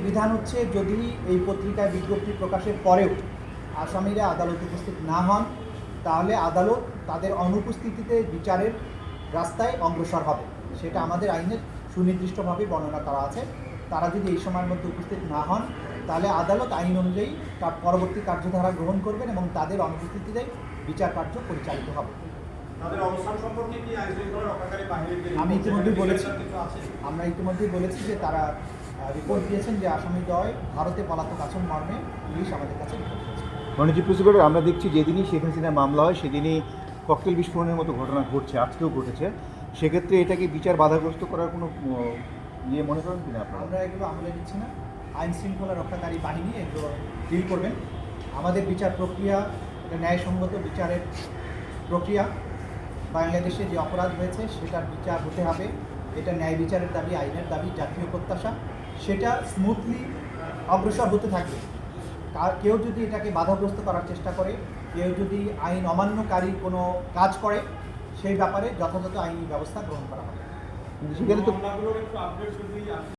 বিধান হচ্ছে যদি এই পত্রিকায় বিজ্ঞপ্তি প্রকাশের পরেও আসামিরা আদালতে উপস্থিত না হন তাহলে আদালত তাদের অনুপস্থিতিতে বিচারের রাস্তায় অগ্রসর হবে। সেটা আমাদের আইনের সুনির্দিষ্টভাবে বর্ণনা করা আছে। তারা যদি এই সময়ের মধ্যে উপস্থিত না হন তাহলে আদালত আইন অনুযায়ী তার পরবর্তী কার্যধারা গ্রহণ করবেন এবং তাদের অনুপস্থিতিতে বিচার কার্য পরিচালিত হবে। আমি ইতিমধ্যেই বলেছি, আমরা ইতিমধ্যেই বলেছি যে তারা রিপোর্ট দিয়েছেন যে আসামিদ্বয় ভারতে পলাতক আছেন মর্মে পুলিশ আমাদের কাছে রিপোর্ট দিয়েছে। মাননীয় চিফ প্রসিকিউটর, আমরা দেখছি যেদিনই শেখ হাসিনার মামলা হয় সেদিনই ককটেল বিস্ফোরণের মতো ঘটনা ঘটছে, আজকেও ঘটেছে। সেক্ষেত্রে এটাকে বিচার বাধাগ্রস্ত করার কোনো ইয়ে মনে করেন কিনা আপনারা? আমরা এগুলো আমলে নিচ্ছি না। আইন শৃঙ্খলা রক্ষাকারী বাহিনী এগুলো ডিল করবেন। আমাদের বিচার প্রক্রিয়া এটা ন্যায়সঙ্গত বিচারের প্রক্রিয়া। বাংলাদেশে যে অপরাধ হয়েছে সেটার বিচার হতে হবে, এটা ন্যায় বিচারের দাবি, আইনের দাবি, জাতীয় প্রত্যাশা। সেটা স্মুথলি অগ্রসর হতে থাকবে। কেউ যদি এটাকে বাধাগ্রস্ত করার চেষ্টা করে, কেউ যদি আইন অমান্যকারী কোনো কাজ করে, সেই ব্যাপারে যথাযথ আইনি ব্যবস্থা গ্রহণ করা হবে। সেখানে তো